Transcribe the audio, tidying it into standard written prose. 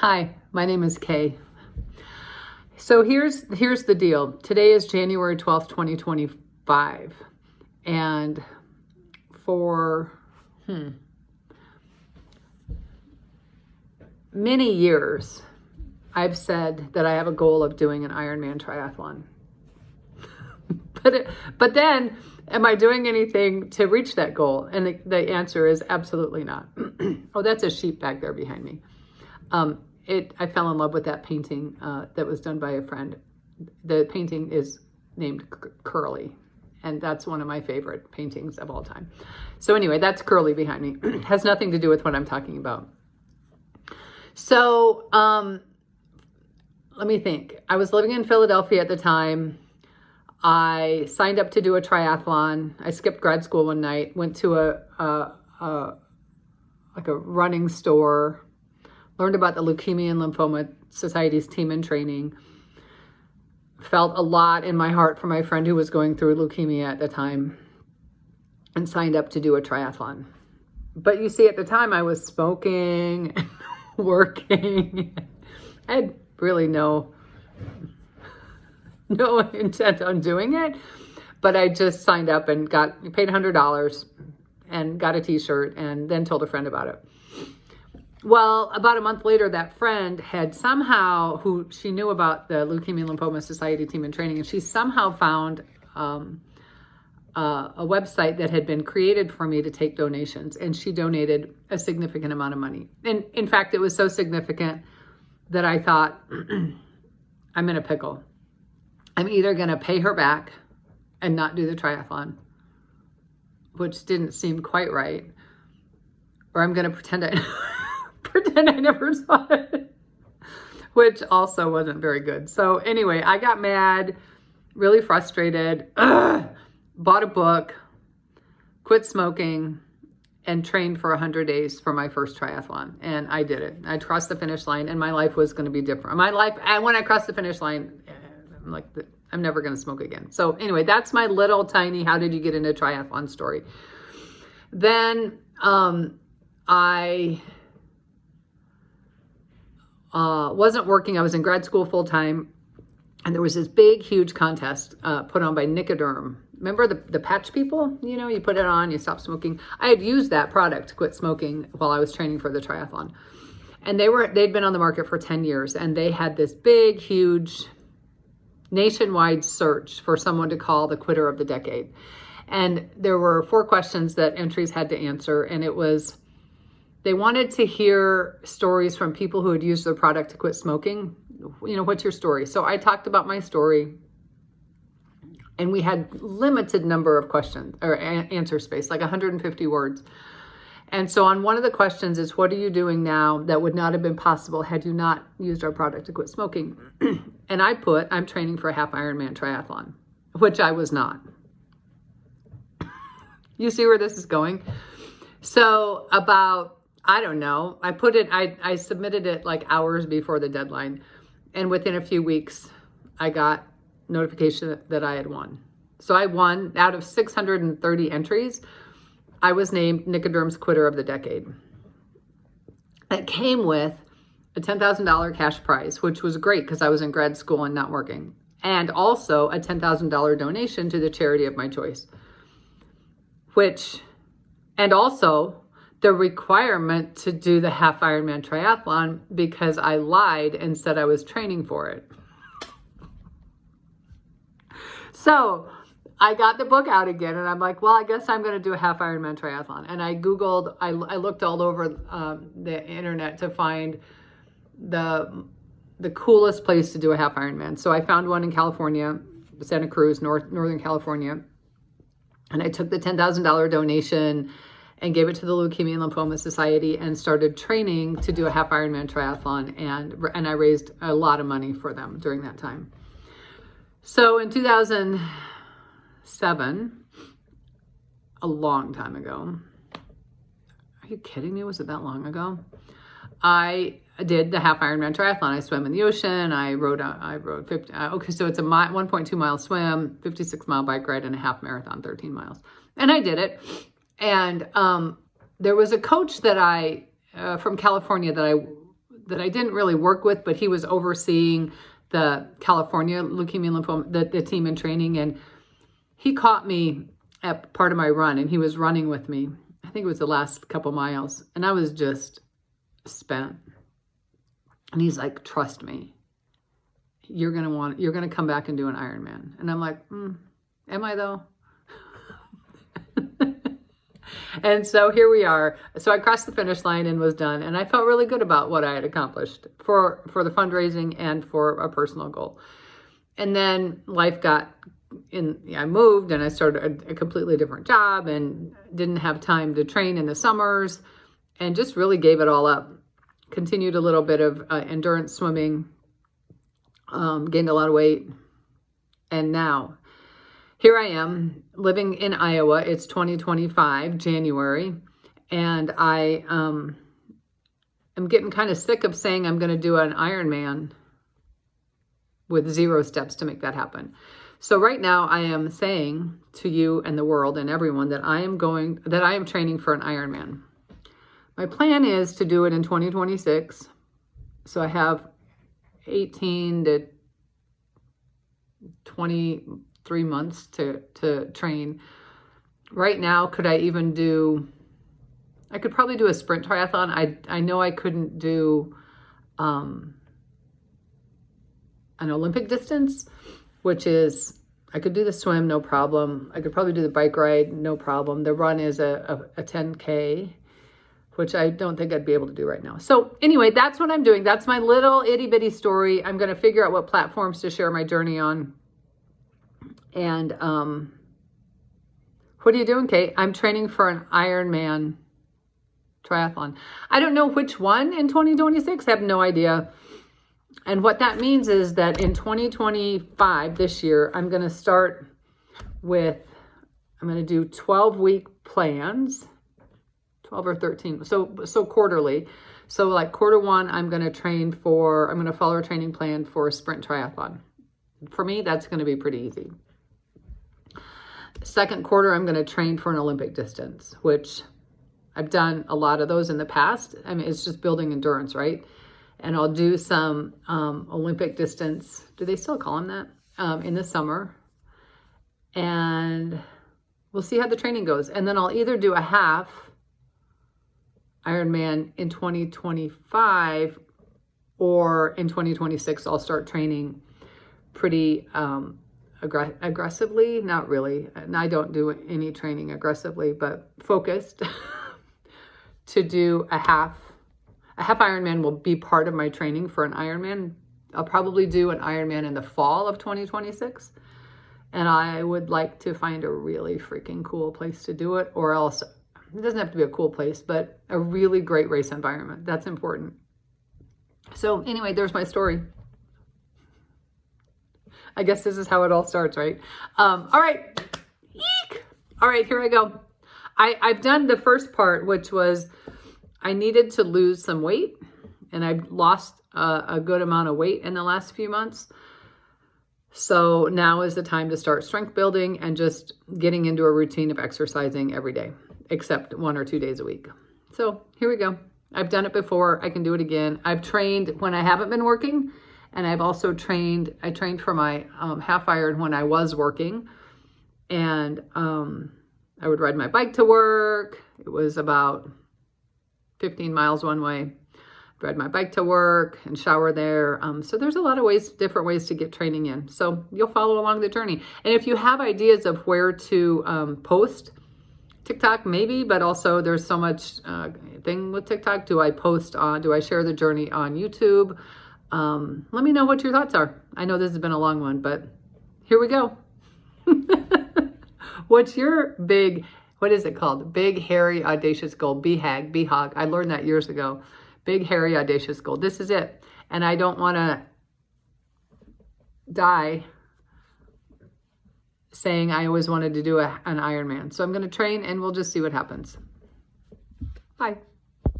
Hi, my name is Kay. So here's the deal. Today is January 12th, 2025. And for many years, I've said that I have a goal of doing an Ironman triathlon. But then, am I doing anything to reach that goal? And the answer is absolutely not. Oh, that's a sheep back there behind me. I fell in love with that painting that was done by a friend. The painting is named Curly, and that's one of my favorite paintings of all time. So anyway, that's Curly behind me. Has nothing to do with what I'm talking about. So let me think. I was living in Philadelphia at the time. I signed up to do a triathlon. I skipped grad school one night, went to a running store, learned about the Leukemia and Lymphoma Society's team in training, felt a lot in my heart for my friend who was going through leukemia at the time, and signed up to do a triathlon. But you see, at the time I was smoking and working. I had really no intent on doing it, but I just signed up and paid $100 and got a t-shirt and then told a friend about it. Well, about a month later, that friend had somehow, who she knew about the Leukemia and Lymphoma Society team in training, and she somehow found a website that had been created for me to take donations, and she donated a significant amount of money. And in fact, it was so significant that I thought, I'm in a pickle. I'm either going to pay her back and not do the triathlon, which didn't seem quite right, or I'm going to pretend I never saw it, which also wasn't very good. So anyway, I got mad, really frustrated, bought a book, quit smoking, and trained for 100 days for my first triathlon. And I did it. I crossed the finish line, and my life was going to be different. When I crossed the finish line, I'm like, I'm never going to smoke again. So anyway, that's my little tiny, how did you get into triathlon story. Then I wasn't working. I was in grad school full time, and there was this big, huge contest put on by Nicoderm. Remember the patch people? You know, you put it on, you stop smoking. I had used that product to quit smoking while I was training for the triathlon, and they'd been on the market for 10 years, and they had this big, huge nationwide search for someone to call the quitter of the decade. And there were 4 questions that entries had to answer, and it was, they wanted to hear stories from people who had used their product to quit smoking. You know, what's your story? So I talked about my story, and we had limited number of questions or answer space, like 150 words. And so on one of the questions is, what are you doing now that would not have been possible had you not used our product to quit smoking? And I put, I'm training for a half Ironman triathlon, which I was not. You see where this is going? So about, I don't know, I submitted it like hours before the deadline. And within a few weeks, I got notification that I had won. So I won. Out of 630 entries, I was named Nicoderm's Quitter of the Decade. It came with a $10,000 cash prize, which was great because I was in grad school and not working, and also a $10,000 donation to the charity of my choice, and also the requirement to do the half Ironman triathlon because I lied and said I was training for it. So I got the book out again, and I'm like, well, I guess I'm going to do a half Ironman triathlon. And I Googled, I looked all over the internet to find the coolest place to do a half Ironman. So I found one in California, Santa Cruz, Northern California. And I took the $10,000 donation and gave it to the Leukemia and Lymphoma Society and started training to do a half Ironman triathlon. And I raised a lot of money for them during that time. So in 2007, a long time ago. Are you kidding me? Was it that long ago? I did the half Ironman triathlon. I swam in the ocean. I rode 50. Okay, so it's a 1.2 mile swim, 56 mile bike ride, and a half marathon, 13 miles. And I did it. And there was a coach that from California that I didn't really work with, but he was overseeing the California Leukemia and Lymphoma, the team in training. And he caught me at part of my run, and he was running with me. I think it was the last couple miles, and I was just spent. And he's like, trust me, you're going to come back and do an Ironman. And I'm like, am I though? And so here we are. So I crossed the finish line and was done. And I felt really good about what I had accomplished for the fundraising and for a personal goal. And then life got in, I moved and I started a completely different job and didn't have time to train in the summers and just really gave it all up. Continued a little bit of endurance swimming, gained a lot of weight. And now here I am living in Iowa. It's 2025, January. And I am getting kind of sick of saying I'm going to do an Ironman with 0 steps to make that happen. So right now I am saying to you and the world and everyone that I am training for an Ironman. My plan is to do it in 2026. So I have 18 to 23 months to train. Right now, could I even do, I could probably do a sprint triathlon. I know I couldn't do an Olympic distance, which is, I could do the swim, no problem. I could probably do the bike ride, no problem. The run is a 10K, which I don't think I'd be able to do right now. So anyway, that's what I'm doing. That's my little itty bitty story. I'm going to figure out what platforms to share my journey on. And what are you doing, Kate? I'm training for an Ironman triathlon. I don't know which one in 2026. I have no idea. And what that means is that in 2025, this year, I'm going to start with, I'm going to do 12-week plans, 12 or 13. So quarterly. So like quarter one, I'm going to follow a training plan for a sprint triathlon. For me, that's going to be pretty easy. Second quarter, I'm going to train for an Olympic distance, which I've done a lot of those in the past. I mean, it's just building endurance, right? And I'll do some Olympic distance. Do they still call them that? In the summer. And we'll see how the training goes. And then I'll either do a half Ironman in 2025 or in 2026, I'll start training pretty aggressively. Not really. And I don't do any training aggressively, but focused to do a half Ironman will be part of my training for an Ironman. I'll probably do an Ironman in the fall of 2026. And I would like to find a really freaking cool place to do it, or else it doesn't have to be a cool place, but a really great race environment. That's important. So anyway, there's my story. I guess this is how it all starts, right? All right. Eek! All right, here I go. I've done the first part, which was I needed to lose some weight, and I've lost a good amount of weight in the last few months. So now is the time to start strength building and just getting into a routine of exercising every day, except 1 or 2 days a week. So here we go. I've done it before. I can do it again. I've trained when I haven't been working, and I've also trained for my half Iron when I was working, and I would ride my bike to work. It was about 15 miles one way. Ride my bike to work and shower there. So there's a lot of different ways to get training in. So you'll follow along the journey. And if you have ideas of where to post, TikTok maybe, but also there's so much thing with TikTok. Do I share the journey on YouTube? Let me know what your thoughts are. I know this has been a long one, but here we go. What's your what is it called? Big, hairy, audacious goal, BHAG. I learned that years ago. Big, hairy, audacious goal. This is it. And I don't want to die saying I always wanted to do an Ironman. So I'm going to train and we'll just see what happens. Bye.